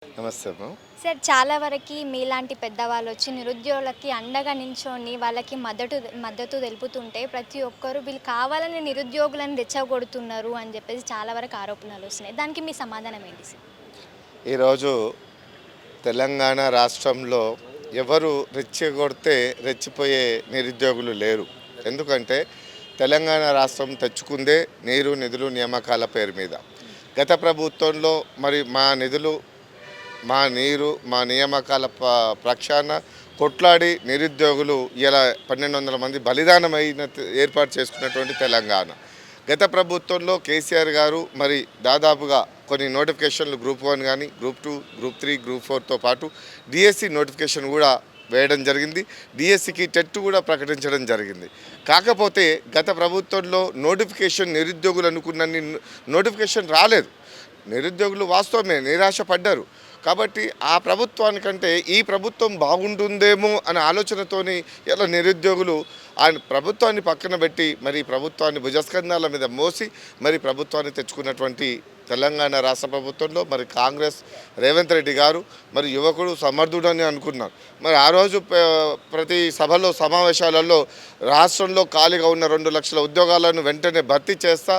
నమస్తే అమ్మ. సార్ చాలా వరకి మీలాంటి పెద్దవాళ్ళు వచ్చి నిరుద్యోగులకి అండగా నించొని వాళ్ళకి మద్దతు తెలుపుతుంటే ప్రతి ఒక్కరు వీళ్ళు కావాలని నిరుద్యోగులను రెచ్చగొడుతున్నారు అని చెప్పేసి చాలా వరకు ఆరోపణలు వస్తున్నాయి. దానికి మీ సమాధానం ఏంటి సార్? ఈరోజు తెలంగాణ రాష్ట్రంలో ఎవరు రెచ్చగొడితే రెచ్చిపోయే నిరుద్యోగులు లేరు. ఎందుకంటే తెలంగాణ రాష్ట్రం తెచ్చుకుందే నీరు నిధులు నియామకాల పేరు మీద. గత ప్రభుత్వంలో మరి మా నిధులు మా నీరు మా నియామకాల ప్రక్షాళన కొట్లాడి నిరుద్యోగులు ఇలా 1200 మంది బలిదానమైన ఏర్పాటు చేసుకున్నటువంటి తెలంగాణ. గత ప్రభుత్వంలో కేసీఆర్ గారు మరి దాదాపుగా కొన్ని నోటిఫికేషన్లు గ్రూప్ 1 కానీ గ్రూప్ 2 గ్రూప్ 3 గ్రూప్ 4తో పాటు డిఎస్సి నోటిఫికేషన్ కూడా వేయడం జరిగింది. డిఎస్సికి టెట్ కూడా ప్రకటించడం జరిగింది. కాకపోతే గత ప్రభుత్వంలో నోటిఫికేషన్ నిరుద్యోగులు అనుకున్నన్ని నోటిఫికేషన్ రాలేదు. నిరుద్యోగులు వాస్తవమే నిరాశపడ్డారు. కాబట్టి ఆ ప్రభుత్వానికంటే ఈ ప్రభుత్వం బాగుంటుందేమో అనే ఆలోచనతోని ఇలా నిరుద్యోగులు ఆ ప్రభుత్వాన్ని పక్కన పెట్టి మరి ప్రభుత్వాన్ని భుజస్కంధాల మీద మోసి మరి ప్రభుత్వాన్ని తెచ్చుకున్నటువంటి తెలంగాణ రాష్ట్ర ప్రభుత్వంలో మరి కాంగ్రెస్ రేవంత్ రెడ్డి గారు మరి యువకుడు సమర్థుడని అనుకున్నారు. మరి ఆ రోజు ప్రతి సభలో సమావేశాలలో రాష్ట్రంలో ఖాళీగా ఉన్న 2 లక్షల ఉద్యోగాలను వెంటనే భర్తీ చేస్తా,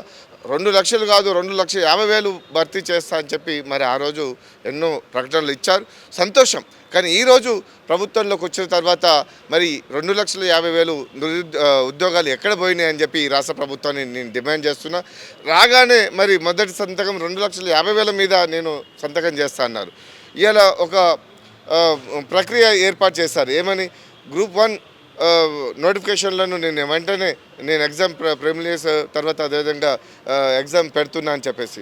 2 లక్షలు కాదు 2,50,000 భర్తీ చేస్తా అని చెప్పి మరి ఆ రోజు ఎన్నో ప్రకటనలు ఇచ్చారు. సంతోషం. కానీ ఈరోజు ప్రభుత్వంలోకి వచ్చిన తర్వాత మరి 2,50,000 ఉద్యోగాలు ఎక్కడ పోయినాయి అని చెప్పి రాష్ట్ర ప్రభుత్వాన్ని నేను డిమాండ్ చేస్తున్నా. రాగానే మరి మొదటి సంతకం 2,50,000 మీద నేను సంతకం చేస్తా అన్నారు. ఇలా ఒక ప్రక్రియ ఏర్పాటు చేశారు. ఏమని గ్రూప్ 1 నోటిఫికేషన్లను వెంటనే నేను ఎగ్జామ్ ప్రిలిమినరీస్ తర్వాత అదేవిధంగా ఎగ్జామ్ పెడుతున్నా అని చెప్పేసి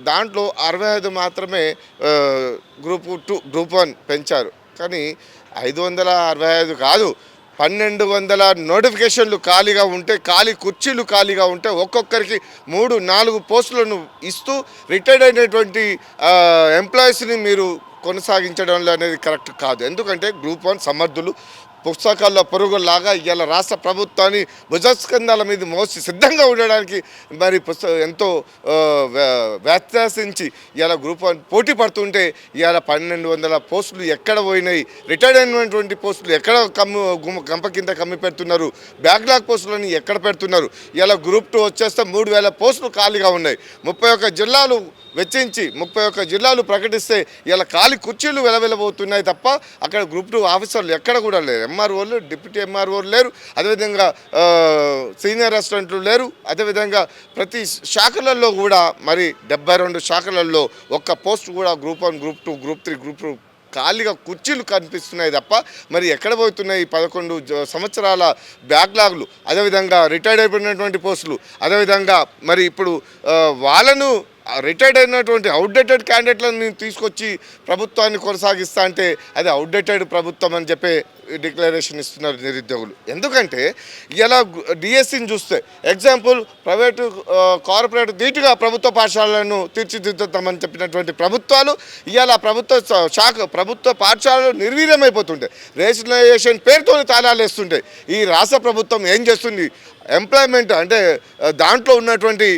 దాంట్లో 65 మాత్రమే గ్రూప్ 2 గ్రూప్ 1 పెంచారు. కానీ 565 కాదు 1,200 నోటిఫికేషన్లు ఖాళీగా ఉంటే ఖాళీ కుర్చీలు ఖాళీగా ఉంటే ఒక్కొక్కరికి 3-4 పోస్టులను ఇస్తూ రిటైర్డ్ అయినటువంటి ఎంప్లాయీస్ని మీరు కొనసాగించడంలో అనేది కరెక్ట్ కాదు. ఎందుకంటే గ్రూప్ 1 సమర్థులు పుస్తకాల్లో పొరుగులాగా ఇవాళ రాష్ట్ర ప్రభుత్వాన్ని భుజస్కంధాల మీద మోసి సిద్ధంగా ఉండడానికి మరి ఎంతో వ్యత్యాసించి ఇవాళ గ్రూప్ 1 పోటీ పడుతుంటే ఇవాళ 1,200 పోస్టులు ఎక్కడ పోయినాయి, రిటైర్డ్ అయినటువంటి పోస్టులు ఎక్కడ గంప కింద కమ్మి పెడుతున్నారు, బ్యాక్లాగ్ పోస్టులని ఎక్కడ పెడుతున్నారు. ఇవాళ గ్రూప్ 2 వచ్చేస్తే 3,000 పోస్టులు ఖాళీగా ఉన్నాయి. 31 జిల్లాలు వెచ్చించి 31 జిల్లాలు ప్రకటిస్తే ఇలా ఖాళీ కుర్చీలు వెలవెలబోతున్నాయి తప్ప అక్కడ గ్రూప్ 2 ఆఫీసర్లు ఎక్కడ కూడా లేరు. ఎంఆర్ఓలు డిప్యూటీ ఎంఆర్ఓలు లేరు, అదేవిధంగా సీనియర్ అసిస్టెంట్లు లేరు. అదేవిధంగా ప్రతి శాఖలలో కూడా మరి 72 శాఖలలో ఒక్క పోస్ట్ కూడా గ్రూప్ 1 గ్రూప్ 2 గ్రూప్ 3 గ్రూప్ 2 ఖాళీగా కుర్చీలు కనిపిస్తున్నాయి తప్ప మరి ఎక్కడ పోతున్నాయి 11 సంవత్సరాల బ్యాక్లాగ్లు, అదేవిధంగా రిటైర్డ్ అయిపోయినటువంటి పోస్టులు, అదేవిధంగా మరి ఇప్పుడు వాళ్ళను రిటైర్డ్ అయినటువంటి అవుట్డేటెడ్ క్యాండిడేట్లను తీసుకొచ్చి ప్రభుత్వాన్ని కొనసాగిస్తా అంటే అది అవుట్డేటెడ్ ప్రభుత్వం అని చెప్పి డిక్లరేషన్ ఇస్తున్నారు నిరుద్యోగులు. ఎందుకంటే ఇలా డిఎస్సిని చూస్తే ఎగ్జాంపుల్ ప్రైవేటు కార్పొరేట్ ధీటుగా ప్రభుత్వ పాఠశాలలను తీర్చిదిద్దుతామని చెప్పినటువంటి ప్రభుత్వాలు ఇవాళ ప్రభుత్వ పాఠశాలలు నిర్వీర్యమైపోతుంటాయి. రేషనలైజేషన్ పేరుతో తాళాలు వేస్తుంటాయి. ఈ రాష్ట్ర ప్రభుత్వం ఏం చేస్తుంది? ఎంప్లాయ్మెంట్ అంటే దాంట్లో ఉన్నటువంటి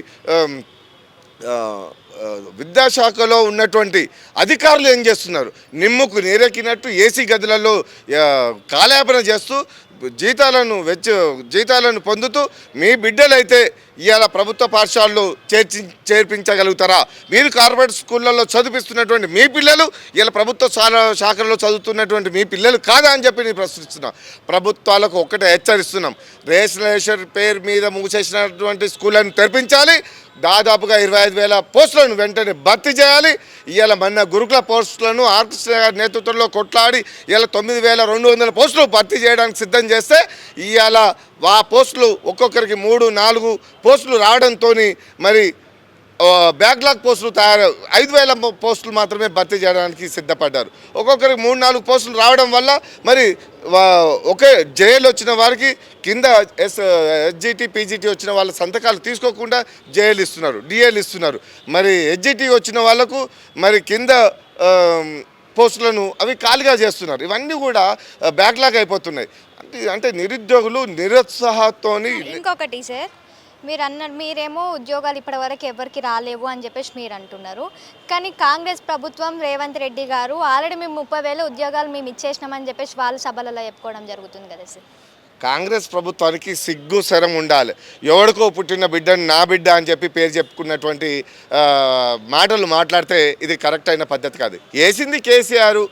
విద్యాశాఖలో ఉన్నటువంటి అధికారులు ఏం చేస్తున్నారు? నిమ్ముకు నీరెక్కినట్టు ఏసీ గదులలో కాలయాపన చేస్తూ జీతాలను పొందుతూ మీ బిడ్డలైతే ఇవాళ ప్రభుత్వ పాఠశాలలో చేర్పించగలుగుతారా? మీరు కార్పొరేట్ స్కూళ్ళల్లో చదివిస్తున్నటువంటి మీ పిల్లలు ఇలా ప్రభుత్వ శాఖల్లో చదువుతున్నటువంటి మీ పిల్లలు కాదా అని చెప్పి నేను ప్రశ్నిస్తున్నాం. ప్రభుత్వాలకు ఒక్కటే హెచ్చరిస్తున్నాం, రేషనలైజేషన్ పేరు మీద మూసేసినటువంటి స్కూళ్ళను తెరిపించాలి. దాదాపుగా 25,000 పోస్టులను వెంటనే భర్తీ చేయాలి. ఇవాళ మన గురుకుల పోస్టులను ఆర్కెస్ట్రా గారి నేతృత్వంలో కొట్లాడి ఇవాళ 9,200 పోస్టులు భర్తీ చేయడానికి సిద్ధం చేస్తే ఇవాళ ఆ పోస్టులు ఒక్కొక్కరికి 3-4 పోస్టులు రావడంతో మరి బ్యాక్లాగ్ పోస్టులు 5,000 పోస్టులు మాత్రమే భర్తీ చేయడానికి సిద్ధపడ్డారు. ఒక్కొక్కరికి 3-4 పోస్టులు రావడం వల్ల మరి ఒకే జేఏలు వచ్చిన వారికి కింద ఎస్జిటి పీజీటీ వచ్చిన వాళ్ళ సంతకాలు తీసుకోకుండా జేఏలు ఇస్తున్నారు, డిఏలు ఇస్తున్నారు. మరి ఎస్జిటి వచ్చిన వాళ్ళకు మరి కింద పోస్టులను అవి ఖాళీగా చేస్తున్నారు. ఇవన్నీ కూడా బ్యాక్లాగ్ అయిపోతున్నాయి. అంటే నిరుద్యోగులు నిరుత్సాహంతో. ఇంకొకటి సార్, మీరేమో ఉద్యోగాలు ఇప్పటివరకు ఎవరికి రాలేవు అని చెప్పేసి మీరు అంటున్నారు. కానీ కాంగ్రెస్ ప్రభుత్వం రేవంత్ రెడ్డి గారు ఆల్రెడీ మేము 30,000 ఉద్యోగాలు మేము ఇచ్చేసినామని చెప్పేసి వాళ్ళు సభలలో చెప్పుకోవడం జరుగుతుంది కదా సార్. కాంగ్రెస్ ప్రభుత్వానికి సిగ్గు శరం ఉండాలి. ఎవడికో పుట్టిన బిడ్డని నా బిడ్డ అని చెప్పి పేరు చెప్పుకున్నటువంటి మాటలు మాట్లాడితే ఇది కరెక్ట్ అయిన పద్ధతి కాదు. వేసింది కేసీఆర్.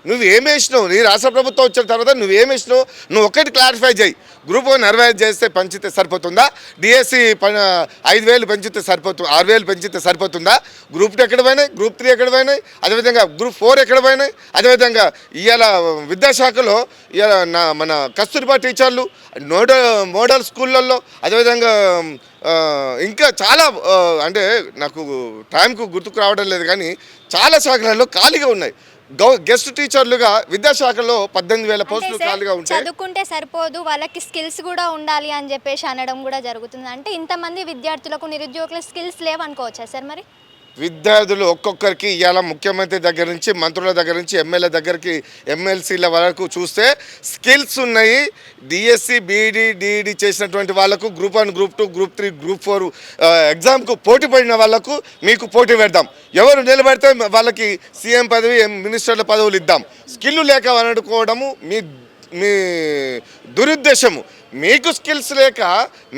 నువ్వేమేసినావు? నీ రాష్ట్ర ప్రభుత్వం వచ్చిన తర్వాత నువ్వేమేసినావు? నువ్వు ఒక్కటి క్లారిఫై చేయి. గ్రూప్ 1 65 చేస్తే పెంచితే సరిపోతుందా? డిఎస్సి 5,000 పెంచితే 6,000 పెంచితే సరిపోతుందా? గ్రూప్ 2 ఎక్కడ పోయినాయి? గ్రూప్ 3 ఎక్కడ పోయినాయి? అదేవిధంగా గ్రూప్ 4 ఎక్కడ పోయినాయి? అదేవిధంగా ఇవాళ విద్యాశాఖలో ఇవాళ మన కస్తూరిబా టీచర్లు మోడల్ స్కూళ్ళల్లో, అదేవిధంగా ఇంకా చాలా అంటే నాకు టైంకు గుర్తుకు రావడం లేదు, కానీ చాలా శాఖలలో ఖాళీగా ఉన్నాయి. గెస్ట్ టీచర్లుగా విద్యాశాఖలో 18,000 పోస్టులు ఖాళీగా ఉంటాయి. చదువుకుంటే సరిపోదు, వాళ్ళకి స్కిల్స్ కూడా ఉండాలి అని చెప్పేసి అనడం కూడా జరుగుతుంది. అంటే ఇంతమంది విద్యార్థులకు నిరుద్యోగులకు స్కిల్స్ లేవనుకోవచ్చా సార్? మరి విద్యార్థులు ఒక్కొక్కరికి ఇవాళ ముఖ్యమంత్రి దగ్గర నుంచి మంత్రుల దగ్గర నుంచి ఎమ్మెల్యే దగ్గరికి ఎమ్మెల్సీల వరకు చూస్తే స్కిల్స్ ఉన్నాయి. డిఎస్సి బీఈడి డిఈడి చేసినటువంటి వాళ్ళకు గ్రూప్ 1 గ్రూప్ 2 గ్రూప్ 3 గ్రూప్ 4 ఎగ్జామ్కు పోటీ పడిన వాళ్ళకు మీకు పోటీ పెడదాం. ఎవరు నిలబడితే వాళ్ళకి సీఎం పదవి మినిస్టర్ల పదవులు ఇద్దాం. స్కిల్ లేక అనుకోవడము మీ దురుద్దేశము. మీకు స్కిల్స్ లేక,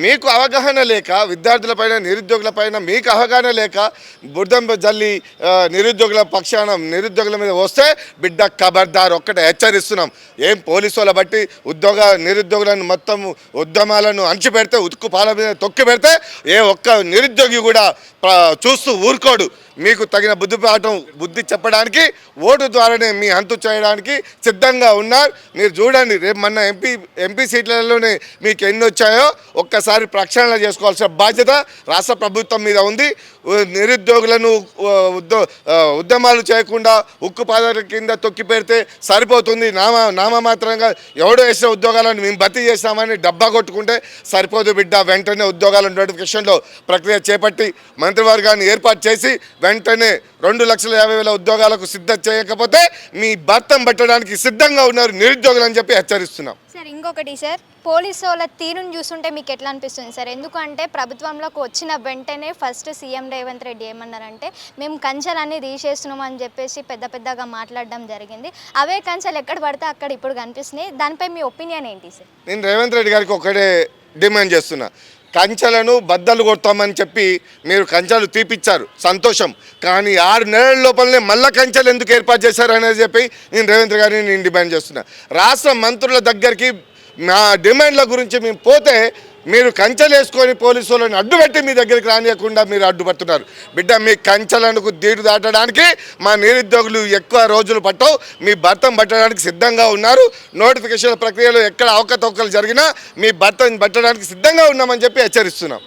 మీకు అవగాహన లేక, విద్యార్థులపైన నిరుద్యోగులపైన మీకు అవగాహన లేక బురద జల్లి నిరుద్యోగుల పక్షాన నిరుద్యోగుల మీద వస్తే బిడ్డ ఖబర్దార్ ఒక్కటే హెచ్చరిస్తున్నాం. ఏం పోలీసు వాళ్ళ బట్టి నిరుద్యోగులను మొత్తం ఉద్యమాలను అణచిపెడితే, ఉతుకు పాల మీద తొక్కి పెడితే ఏ ఒక్క నిరుద్యోగి కూడా చూస్తూ ఊరుకోడు. మీకు తగిన బుద్ధి చెప్పడానికి ఓటు ద్వారానే మీ అంతు చేయడానికి సిద్ధంగా ఉన్నారు. మీరు చూడండి, రేపు మన ఎంపీ సీట్లలోనే మీకు ఎన్ని వచ్చాయో ఒక్కసారి ప్రక్షాళన చేసుకోవాల్సిన బాధ్యత రాష్ట్ర ప్రభుత్వం మీద ఉంది. నిరుద్యోగులను ఉద్యమాలు చేయకుండా ఉక్కు పాదాల కింద తొక్కి పెడితే సరిపోతుంది. నామమాత్రంగా ఎవడో వేసిన ఉద్యోగాలను మేము భర్తీ చేస్తామని డబ్బా కొట్టుకుంటే సరిపోదు బిడ్డ. వెంటనే ఉద్యోగాల నోటిఫికేషన్లో ప్రక్రియ చేపట్టి మంత్రివర్గాన్ని ఏర్పాటు చేసి వెంటనే 2,50,000 ఉద్యోగాలకు సిద్ధం చేయకపోతే మీ భర్తం పట్టడానికి సిద్ధంగా ఉన్నారు నిరుద్యోగులు అని చెప్పి హెచ్చరిస్తున్నాం. సార్ ఇంకొకటి సార్, పోలీసు వాళ్ళ తీరును చూస్తుంటే మీకు ఎట్లా అనిపిస్తుంది సార్? ఎందుకంటే ప్రభుత్వంలోకి వచ్చిన వెంటనే ఫస్ట్ సీఎం రేవంత్ రెడ్డి ఏమన్నారంటే మేము కంచెలన్నీ తీసేస్తున్నాం అని చెప్పేసి పెద్దగా మాట్లాడడం జరిగింది. అవే కంచెలు ఎక్కడ పడితే అక్కడ ఇప్పుడు కనిపిస్తున్నాయి. దానిపై మీ ఒపీనియన్ ఏంటి సార్? నేను రేవంత్ రెడ్డి గారికి ఒకటే డిమాండ్ చేస్తున్నా. కంచెలను బద్దలు కొడతామని చెప్పి మీరు కంచెలు తీపిచ్చారు, సంతోషం. కానీ 6 నెలల లోపలనే మళ్ళీ కంచెలు ఎందుకు ఏర్పాటు చేశారు అనేది చెప్పి నేను రేవంత్ గారిని నేను డిమాండ్ చేస్తున్నా. రాష్ట్ర మంత్రుల దగ్గరికి మా డిమాండ్ల గురించి మేము పోతే మీరు కంచెలు వేసుకొని పోలీసు వాళ్ళని అడ్డుపెట్టి మీ దగ్గరికి రానియకుండా మీరు అడ్డుపడుతున్నారు. బిడ్డ, మీ కంచెలకు దీటు దాటడానికి మా నిరుద్యోగులు ఎక్కువ రోజులు పట్టవు. మీ భర్తం పట్టడానికి సిద్ధంగా ఉన్నారు. నోటిఫికేషన్ ప్రక్రియలో ఎక్కడ అవకతవకలు జరిగినా మీ భర్తను పట్టడానికి సిద్ధంగా ఉన్నామని చెప్పి హెచ్చరిస్తున్నాం.